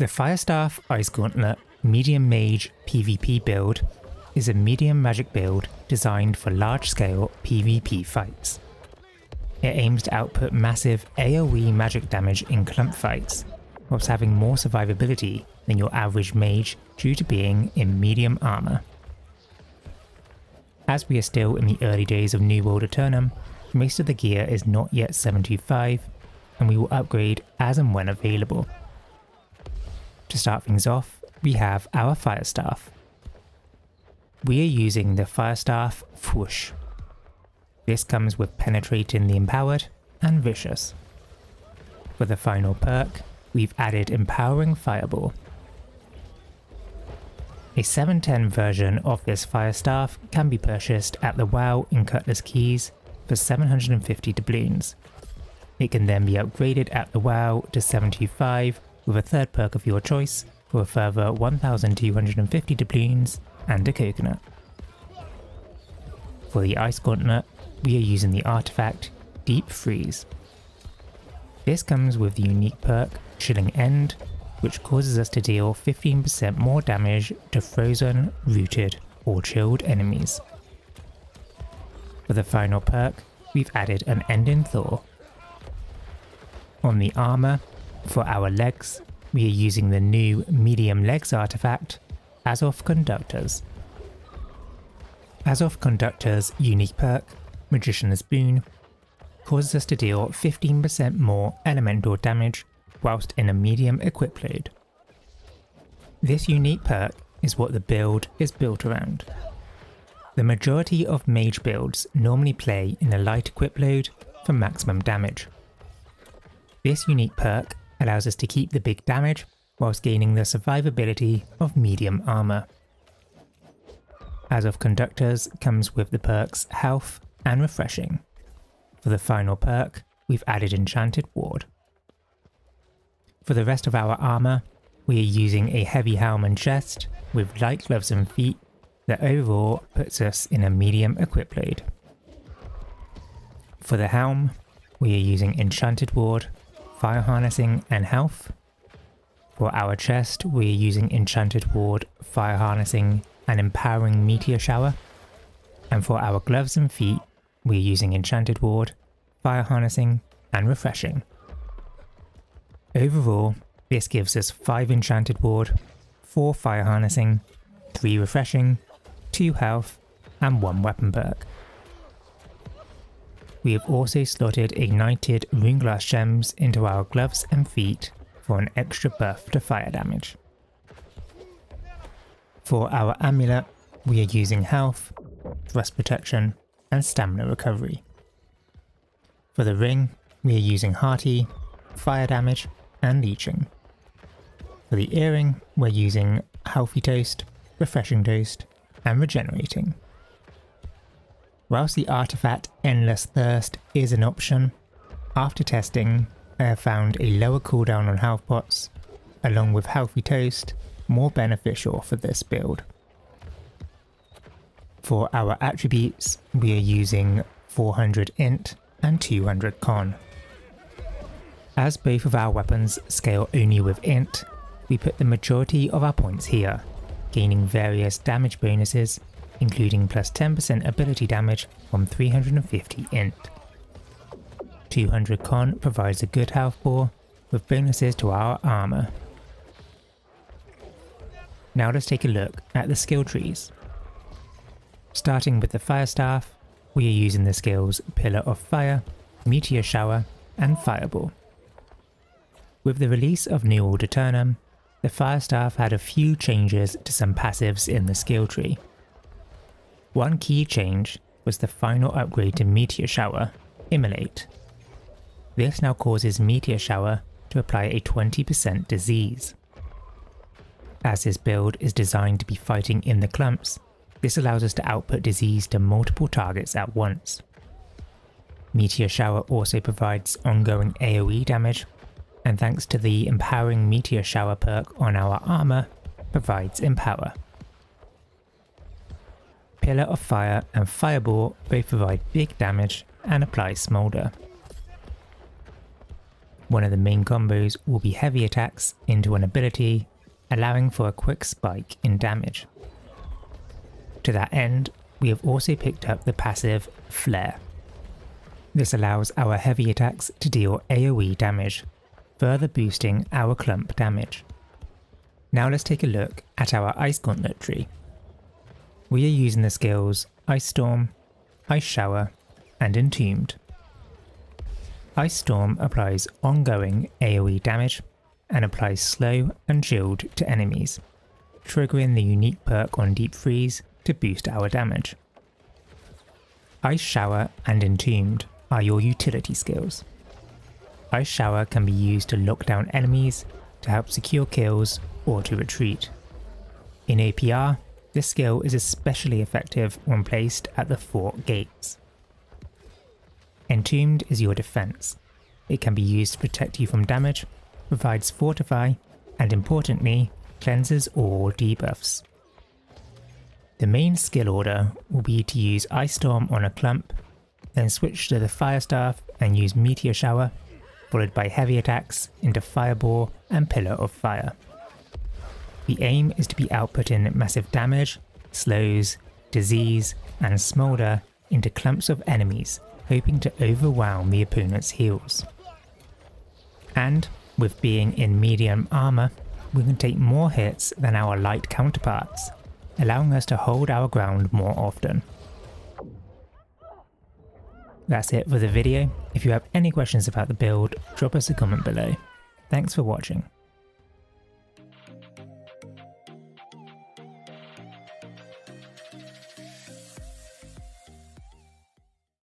The Firestaff Ice Gauntlet Medium Mage PvP build is a medium magic build designed for large-scale PvP fights. It aims to output massive AoE magic damage in clump fights, whilst having more survivability than your average mage due to being in medium armour. As we are still in the early days of New World Aeternum, most of the gear is not yet 725, and we will upgrade as and when available. To start things off, we have our Firestaff. We are using the Firestaff Whoosh. This comes with Penetrating the Empowered and Vicious. For the final perk, we've added Empowering Fireball. A 710 version of this Firestaff can be purchased at the WoW in Cutlass Keys for 750 doubloons. It can then be upgraded at the WoW to 725 with a third perk of your choice for a further 1250 doubloons and a coconut. For the Ice Gauntlet, we are using the artifact Deep Freeze. This comes with the unique perk Chilling End, which causes us to deal 15% more damage to frozen, rooted or chilled enemies. For the final perk, we've added an Ending Thaw. On the armour, for our legs, we are using the new Medium Legs artifact, Azoth Conductors. Azoth Conductors' unique perk, Magician's Boon, causes us to deal 15% more elemental damage whilst in a medium equip load. This unique perk is what the build is built around. The majority of mage builds normally play in a light equip load for maximum damage. This unique perk allows us to keep the big damage whilst gaining the survivability of medium armour. Azoth Conductors comes with the perks Health and Refreshing. For the final perk, we've added Enchanted Ward. For the rest of our armour, we are using a heavy helm and chest with light gloves and feet that overall puts us in a medium equip load. For the helm, we are using Enchanted Ward, Fire Harnessing and Health. For our chest, we are using Enchanted Ward, Fire Harnessing and Empowering Meteor Shower. And for our gloves and feet, we are using Enchanted Ward, Fire Harnessing and Refreshing. Overall, this gives us 5 Enchanted Ward, 4 Fire Harnessing, 3 Refreshing, 2 Health and 1 Weapon perk. We have also slotted ignited Runeglass gems into our gloves and feet for an extra buff to fire damage. For our amulet, we are using Health, Thrust Protection and Stamina Recovery. For the ring, we are using Hearty, Fire Damage and Leeching. For the earring, we're using Healthy Toast, Refreshing Toast and Regenerating. Whilst the artifact Endless Thirst is an option, after testing I have found a lower cooldown on health pots, along with Healthy Toast, more beneficial for this build. For our attributes, we are using 400 Int and 200 Con. As both of our weapons scale only with Int, we put the majority of our points here, gaining various damage bonuses, including plus 10% ability damage from 350 Int. 200 Con provides a good health bar, with bonuses to our armour. Now let's take a look at the skill trees. Starting with the Firestaff, we are using the skills Pillar of Fire, Meteor Shower and Fireball. With the release of New World Aeternum, the Firestaff had a few changes to some passives in the skill tree. One key change was the final upgrade to Meteor Shower, Immolate. This now causes Meteor Shower to apply a 20% disease. As this build is designed to be fighting in the clumps, this allows us to output disease to multiple targets at once. Meteor Shower also provides ongoing AoE damage, and thanks to the Empowering Meteor Shower perk on our armour, provides Empower. Pillar of Fire and Fireball both provide big damage and apply Smolder. One of the main combos will be heavy attacks into an ability, allowing for a quick spike in damage. To that end, we have also picked up the passive Flare. This allows our heavy attacks to deal AoE damage, further boosting our clump damage. Now let's take a look at our Ice Gauntlet tree. We are using the skills Ice Storm, Ice Shower, and Entombed. Ice Storm applies ongoing AoE damage and applies slow and chilled to enemies, triggering the unique perk on Deep Freeze to boost our damage. Ice Shower and Entombed are your utility skills. Ice Shower can be used to lock down enemies, to help secure kills, or to retreat. In OPR, this skill is especially effective when placed at the fort gates. Entombed is your defense. It can be used to protect you from damage, provides fortify, and importantly, cleanses all debuffs. The main skill order will be to use Ice Storm on a clump, then switch to the Fire Staff and use Meteor Shower, followed by heavy attacks into Fireball and Pillar of Fire. The aim is to be outputting massive damage, slows, disease, and smolder into clumps of enemies, hoping to overwhelm the opponent's heals. And with being in medium armor, we can take more hits than our light counterparts, allowing us to hold our ground more often. That's it for the video. If you have any questions about the build, drop us a comment below. Thanks for watching.